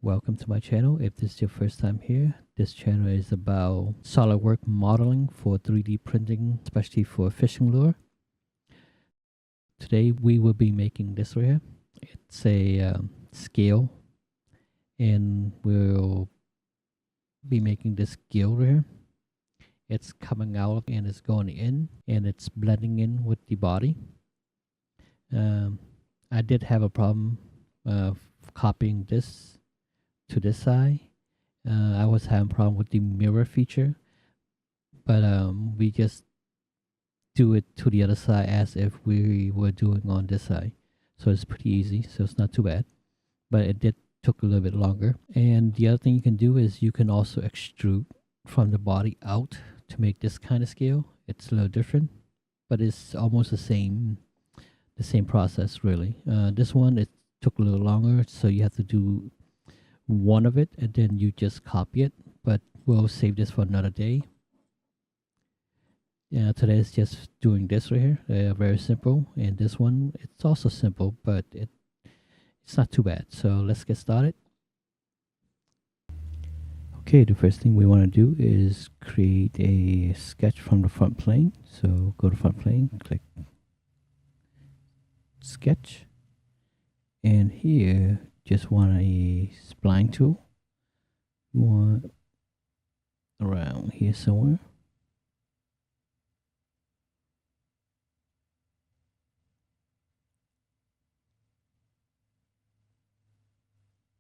Welcome to my channel. If this is your first time here, this channel is about Solidworks modeling for 3D printing, especially for fishing lure. Today we will be making this right here. It's a scale, and we'll be making this gill right here. It's coming out and it's going in, and it's blending in with the body. I did have a problem copying this to this side. I was having a problem with the mirror feature, but we just do it to the other side as if we were doing on this side. So it's pretty easy, so it's not too bad, but it did took a little bit longer. And the other thing you can do is you can also extrude from the body out to make this kind of scale. It's a little different, but it's almost the same process really. This one, it took a little longer, so you have to do one of it and then you just copy it, but we'll save this for another day. Yeah, today is just doing this right here, very simple. And this one, it's also simple, but it's not too bad. So let's get started. Okay, the first thing we want to do is create a sketch from the front plane. So go to front plane, click sketch, and here just want a spline tool. You want around here somewhere.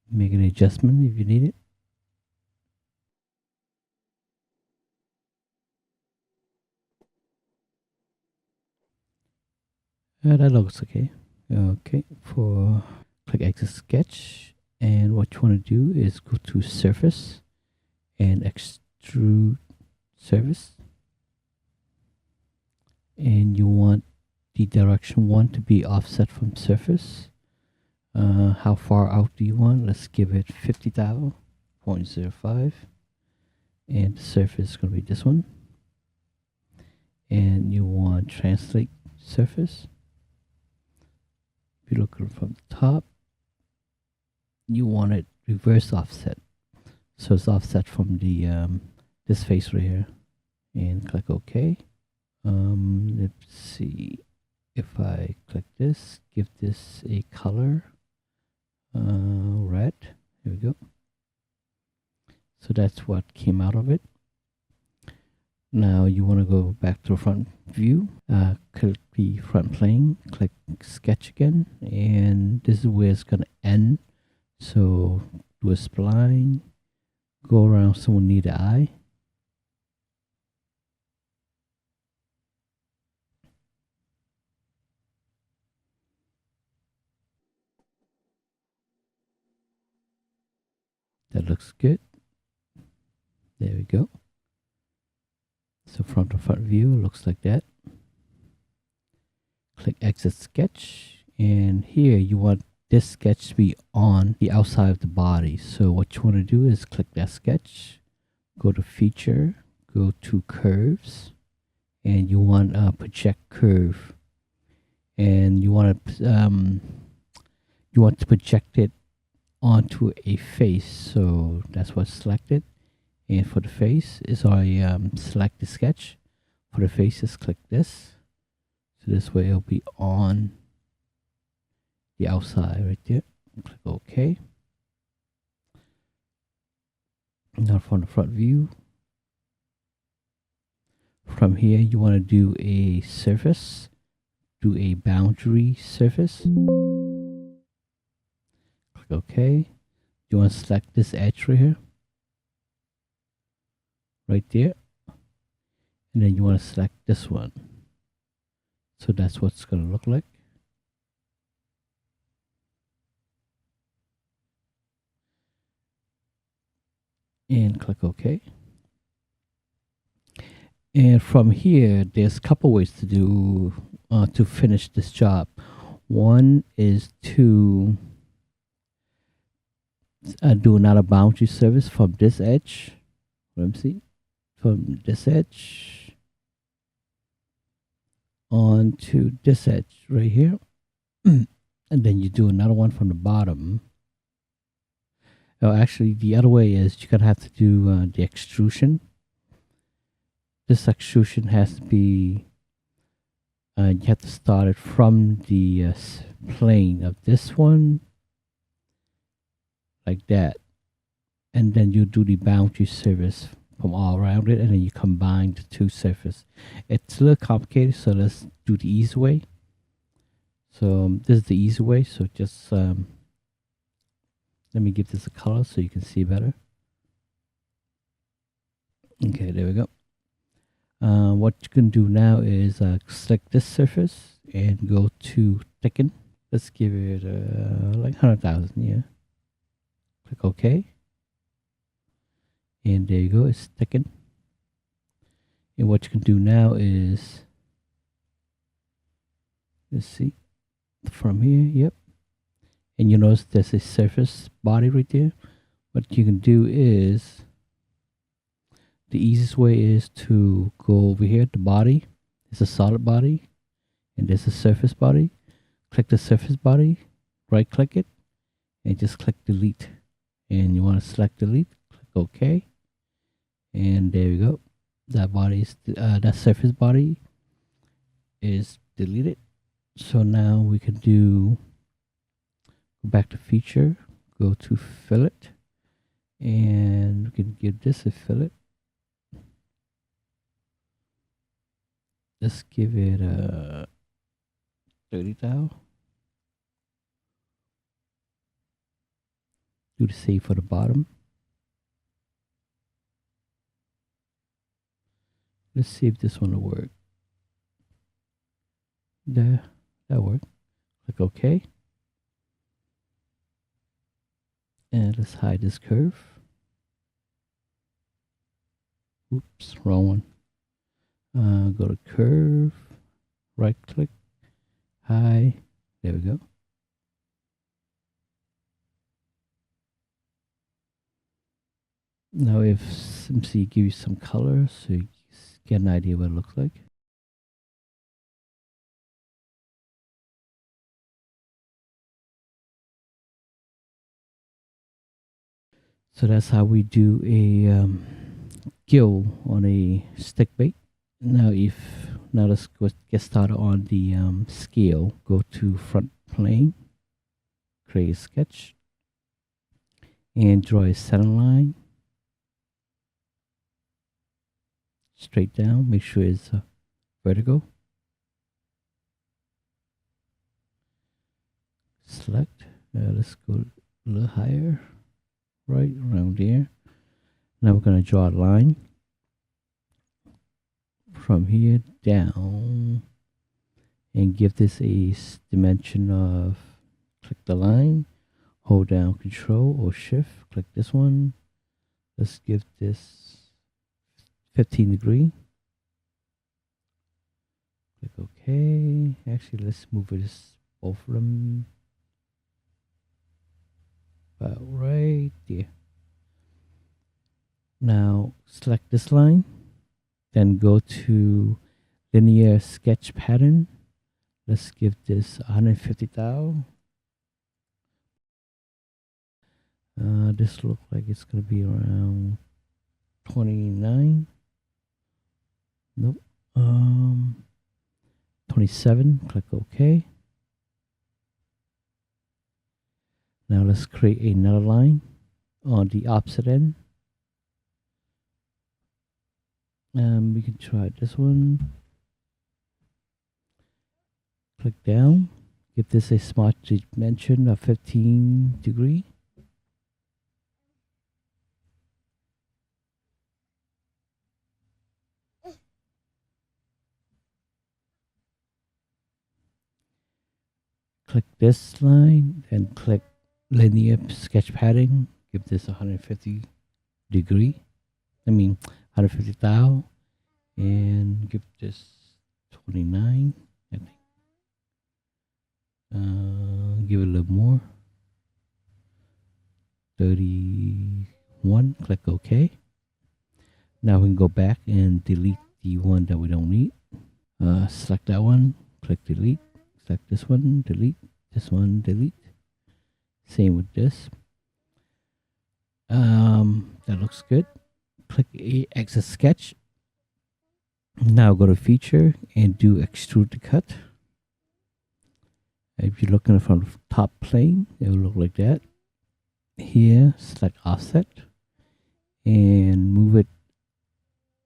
Make an adjustment if you need it. That looks okay. Okay, click exit sketch, and what you want to do is go to surface and extrude surface, and you want the direction 1 to be offset from surface. How far out do you want? Let's give it 50,000.05, and the surface is going to be this one. And you want translate surface. If you look from the top, you want it reverse offset, so it's offset from the this face right here, and click OK. Let's see if I click this, give this a color red. Here we go. So that's what came out of it. Now you want to go back to the front view, click the front plane, click sketch again, and this is where it's going to end. So do a spline, go around somewhere near the eye. That looks good. There we go. So from the front view, it looks like that. Click exit sketch, and here you want this sketch to be on the outside of the body. So what you want to do is click that sketch, go to feature, go to curves, and you want project curve, and you want to project it onto a face. So that's what's selected. And for the face is I select the sketch. For the faces, click this. So this way it'll be on the outside right there. Click OK. Now from the front view, from here you want to do a surface, do a boundary surface. Click OK. You want to select this edge right here, right there, and then you want to select this one. So that's what it's going to look like. And click OK. And from here, there's a couple ways to do to finish this job. One is to do another boundary surface from this edge. Let me see. From this edge onto this edge right here. And then you do another one from the bottom Oh, actually, the other way is you're gonna have to do the extrusion. This extrusion has to be, you have to start it from the plane of this one, like that. And then you do the boundary surface from all around it, and then you combine the two surfaces. It's a little complicated, so let's do the easy way. So this is the easy way, so just let me give this a color so you can see better. Okay, there we go. What you can do now is select this surface and go to thicken. Let's give it like 100,000, yeah. Click OK. And there you go, it's thicken. And what you can do now is, let's see, from here, yep. And you notice there's a surface body right there. What you can do is, the easiest way is to go over here, the body. It's a solid body, and there's a surface body. Click the surface body, right click it, and just click delete. And you want to select delete, click OK. And there you go. That body is that surface body is deleted. So now we can do, go back to feature, go to fillet, and we can give this a fillet. Let's give it a 30,000. Do the same for the bottom. Let's see if this one will work. There, that worked. Click OK. And let's hide this curve. Oops, wrong one. Go to curve, right click, hide. There we go. Now if SimC give you some color so you get an idea what it looks like. So that's how we do a gill on a stick bait. Now let's get started on the scale. Go to front plane, create a sketch, and draw a center line. Straight down, make sure it's vertical. Select, let's go a little higher, right around there. Now we're going to draw a line from here down and give this a dimension of, click the line, hold down Control or Shift, click this one. Let's give this 15 degree. Click OK. Actually, let's move this, both of them about right there. Now select this line, then go to linear sketch pattern. Let's give this 150,000. This looks like it's going to be around 29. Nope. 27. Click OK. Now let's create another line on the opposite end. We can try this one. Click down. Give this a smart dimension of 15 degree. Click this line and click linear sketch padding. Give this 150 degree. 150,000, and give this 29. I think. Give it a little more. 31. Click OK. Now we can go back and delete the one that we don't need. Select that one. Click delete. Select this one. Delete. This one. Delete. Same with this. That looks good. Click exit sketch. Now go to feature and do extrude to cut. If you're looking from the top plane, it will look like that. Here, select offset and move it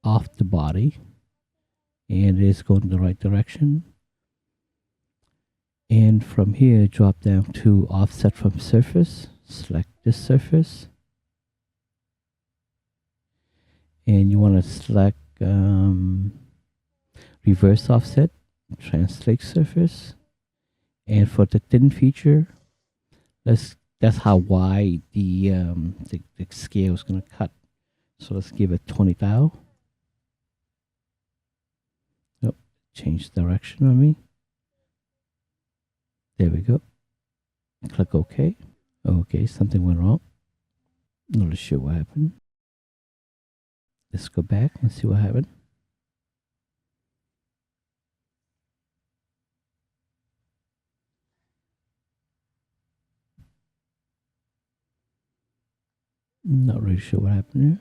off the body, and it is going in the right direction. And from here, drop down to offset from surface, select this surface, and you want to select reverse offset, translate surface, and for the thin feature, that's how wide the scale is going to cut. So let's give it 20 thou. Oh, change direction on me. There we go. Click OK. Okay, something went wrong. Not really sure what happened. Let's go back and see what happened. Not really sure what happened here.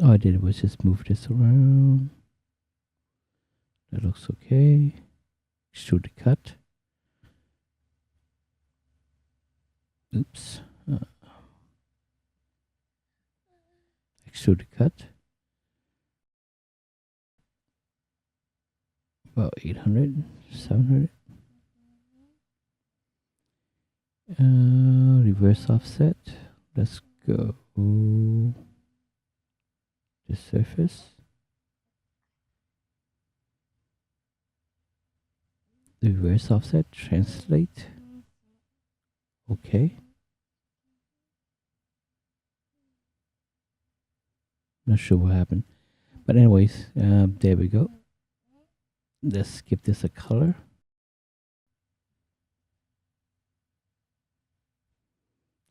All I did was just move this around. That looks okay. Extrude the cut. Oops. Extrude the cut. About 800, 700. Reverse offset. Let's go the surface. Reverse offset, translate. Okay. Not sure what happened. But anyways, there we go. Let's give this a color.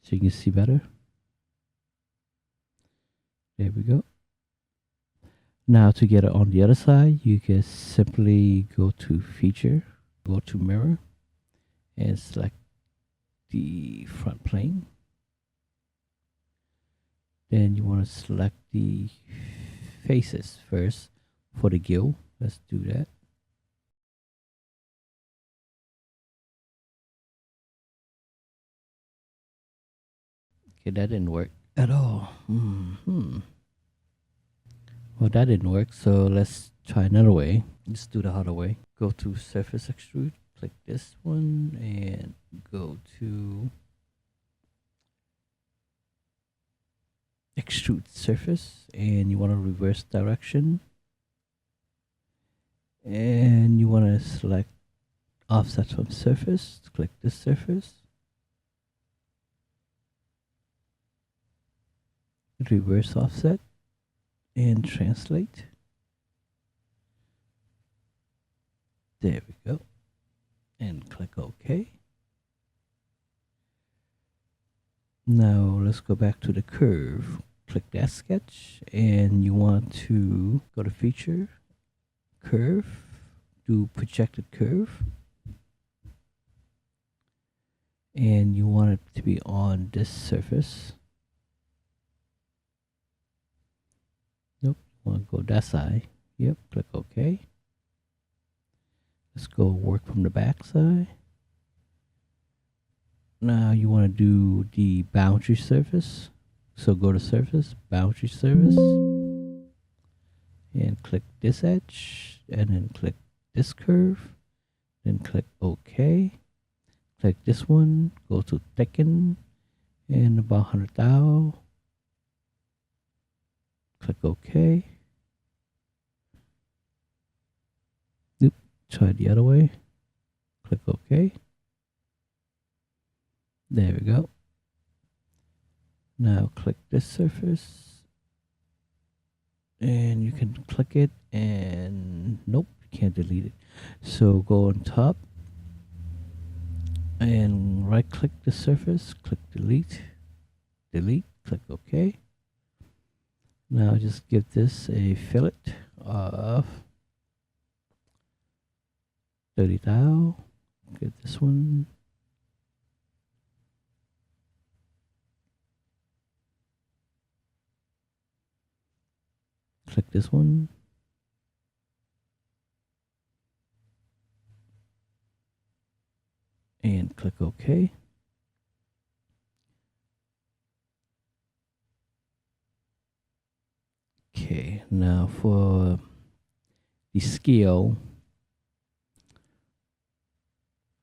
So you can see better. There we go. Now to get it on the other side, you can simply go to feature, go to mirror, and select the front plane. Then you want to select the faces first for the gill. Let's do that. Okay, that didn't work at all. Well, that didn't work, so let's try another way. Let's do the harder way. Go to surface extrude, click this one, and go to extrude surface, and you want to reverse direction, and you want to select offset from surface. Click this surface, reverse offset, and translate. There we go, and click OK. Now let's go back to the curve. Click that sketch, and you want to go to feature, curve, do projected curve, and you want it to be on this surface. Nope, want to go that side. Yep, click OK. Let's go work from the back side. Now you want to do the boundary surface. So go to surface, boundary surface, and click this edge, and then click this curve, then click OK. Click this one, go to thicken, and about 100 thou. Click OK. Nope, try the other way. Click OK. There we go. Now click this surface, and you can click it, and nope, you can't delete it. So go on top and right click the surface, click delete, delete, click OK. Now just give this a fillet of 30 thou. Get this one. Click this one. And click OK. Okay, now for the scale,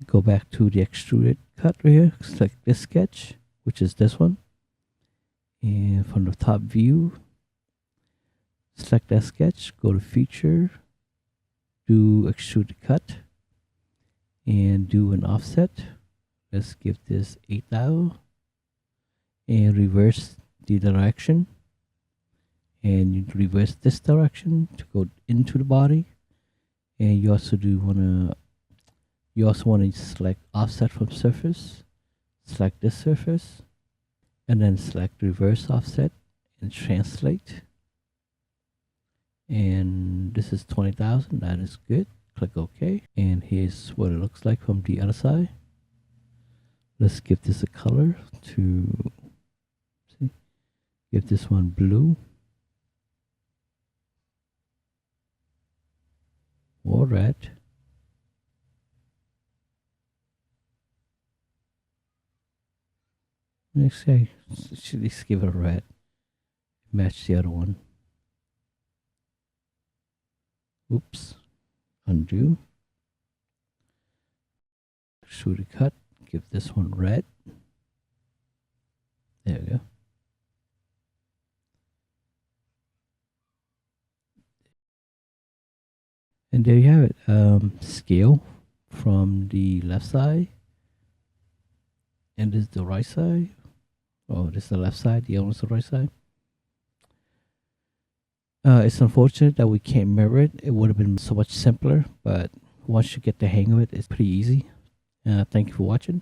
go back to the extruded cut right here. Select this sketch, which is this one. And from the top view, select that sketch, go to feature, do extruded cut, and do an offset. Let's give this 8 thou, and reverse the direction. And you reverse this direction to go into the body. And you also want to select offset from surface. Select this surface, and then select reverse offset and translate. And this is 20,000. That is good. Click OK. And here's what it looks like from the other side. Let's give this a color to see. Give this one blue or red. Let's say, let's give it a red. Match the other one. Oops. Undo. Shoot a cut. Give this one red. There we go. And there you have it. Scale from the left side. And this is the right side. Oh, this is the left side. The other one's the right side. It's unfortunate that we can't mirror it. It would have been so much simpler, but once you get the hang of it, it's pretty easy. Thank you for watching.